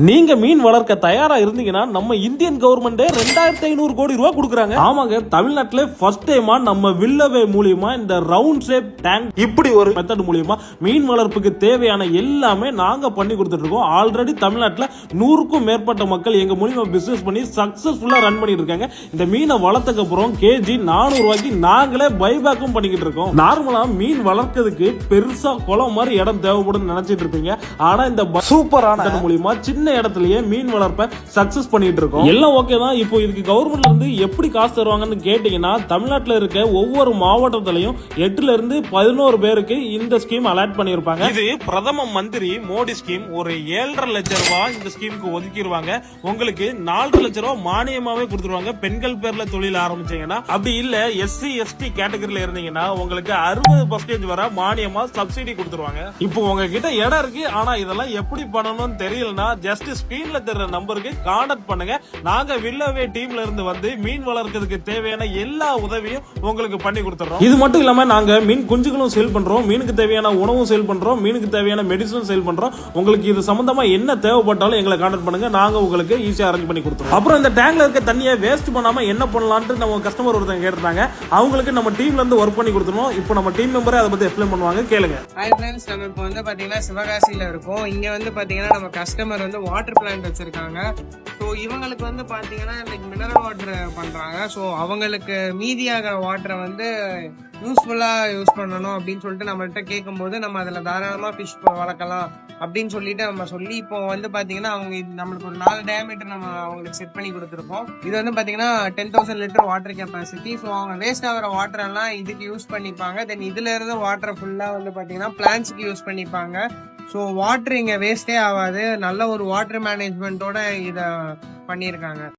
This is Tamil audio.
நீங்க மீன் வளர்க்க தயாரா இருந்தீங்கன்னா நம்ம இந்தியன் கவர்மெண்ட் 2500 கோடி ரூபாய் கொடுக்குறாங்க. ஆமாங்க, தமிழ்நாட்டிலே ஃபர்ஸ்ட் டைமா நம்ம வில்லவே மூலியமா இந்த ரவுண்ட் ஷேப் டேங்க் இப்படி ஒரு மெத்தட் மூலியமா மீன் வளர்ப்புக்கு தேவையான எல்லாமே நாங்க பண்ணி கொடுத்துட்டு இருக்கோம். ஆல்ரெடி தமிழ்நாட்டில் 100க்கும் மேற்பட்ட மக்கள் எங்க மூலியமா பிசினஸ் பண்ணி சக்சஸ்ஃபுல்லா ரன் பண்ணிட்டு இருக்காங்க. இந்த மீனை வளர்த்ததுக்கு அப்புறம் கேஜி 400 ரூபாய்க்கு நாங்களே பைபேக்கும் பண்ணிக்கிட்டு இருக்கோம். நார்மலா மீன் வளர்க்கிறதுக்கு பெருசா குளம் மாதிரி இடம் தேவைப்படும் நினைச்சிட்டு இருப்பீங்க. ஆனா இந்த சூப்பரான மூலியமா சின்ன இடத்துலயே மீன் வளர்ப்ப சக்சஸ் பண்ணிட்டு இருக்கோம். எல்லாம் ஓகே தான். இப்போ இதுக்கு கவர்மெண்ட்ல இருந்து எப்படி காசு தருவாங்கன்னு கேட்டீங்கன்னா, தமிழ்நாட்டில் இருக்க ஒவ்வொரு மாவட்டத்திலையும் 8ல இருந்து 11 பேருக்கு இந்த ஸ்கீம் அலாட் பண்ணிருப்பாங்க. இது பிரதம மந்திரி மோடி ஸ்கீம். ஒரு 7.5 லட்சம் ரூபாய் இந்த ஸ்கீமுக்கு ஒதுக்கிடுவாங்க. உங்களுக்கு 4 லட்சம் ரூபாய் மானியமாவே கொடுத்துருவாங்க. பெண்கள் பேர்ல தொழில் ஆரம்பிச்சீங்கன்னா, அப்படி இல்ல SC ST கேட்டகரியில இருந்தீங்கன்னா உங்களுக்கு 60% வரை மானியமா சப்சிடி கொடுத்துருவாங்க. இப்போ உங்ககிட்ட இடம் இருக்கு, ஆனா இதெல்லாம் எப்படி பண்ணணும்னு தெரியலன்னா ஜஸ்ட் ஸ்கிரீன்ல தெரியற நம்பருக்கு கான்டாக்ட் பண்ணுங்க. நாங்க வில்லவே டீம்ல இருந்து வந்து மீன் வளர்க்கிறதுக்கு தேவையான எல்லா உதவியும் உங்களுக்கு பண்ணி கொடுத்துறோம். இது மட்டும் இல்லாம நாங்க மீன் குஞ்சுகளும் சேல் பண்றோம், மீனுக்கு தேவையான உணவும் சேல் பண்றோம், மீனுக்கு தேவையான மெடிசன் சேல் பண்றோம். உங்களுக்கு இது சம்பந்தமா என்ன தேவைப்பட்டாலும் எங்களை கான்டாக்ட் பண்ணுங்க. நாங்க உங்களுக்கு ஈஸியா அரேஞ்ச் பண்ணி கொடுத்துறோம். அப்புறம் இந்த டேங்க்ல இருக்க தண்ணியை வேஸ்ட் பண்ணாம என்ன பண்ணலாம்னு நம்ம கஸ்டமர் ஒருத்தங்க கேட்டிருந்தாங்க. அவங்களுக்கு நம்ம டீம்ல இருந்து ஒர்க் பண்ணி கொடுத்துறோம். இப்போ நம்ம டீம் மெம்பரே அதை பத்தி எக்ஸ்பிளைன் பண்ணுவாங்க, கேளுங்க. ஹாய் ஃப்ரெண்ட்ஸ், நம்ம இப்போ வந்து பாத்தீங்கன்னா சிவகாசியில இருக்கோம். இங்க வந்து பாத்தீங்கன்னா நம்ம கஸ்டமர் வந்து வாட்டர் பிளான்ட் வச்சிருக்காங்க. ஸோ இவங்களுக்கு வந்து பாத்தீங்கன்னா மினரல் வாட்டர் பண்றாங்க. ஸோ அவங்களுக்கு மீதியாகிற வாட்டரை வந்து யூஸ்ஃபுல்லா யூஸ் பண்ணணும் அப்படின்னு சொல்லிட்டு நம்மள்ட்ட கேட்கும்போது நம்ம அதுல தாராளமா ஃபிஷ் வளர்க்கலாம் அப்படின்னு சொல்லிட்டு நம்ம சொல்லி இப்போ வந்து பாத்தீங்கன்னா அவங்க நம்மளுக்கு ஒரு 4 டயாமீட்டர் நம்ம அவங்களுக்கு செட் பண்ணி கொடுத்துருக்கோம். இது வந்து பாத்தீங்கன்னா 10,000 லிட்டர் வாட்டர் கெப்பாசிட்டி. ஸோ அவங்க வேஸ்ட் ஆகிற வாட்டர் எல்லாம் இதுக்கு யூஸ் பண்ணிப்பாங்க. தென் இதுல இருந்து வாட்டர் ஃபுல்லா வந்து பாத்தீங்கன்னா பிளான்ட்ஸ்க்கு யூஸ் பண்ணிப்பாங்க. ஸோ வாட்டர் இங்க வேஸ்டே ஆகாது. நல்ல ஒரு வாட்டர் மேனேஜ்மெண்ட்டோட இதை பண்ணியிருக்காங்க.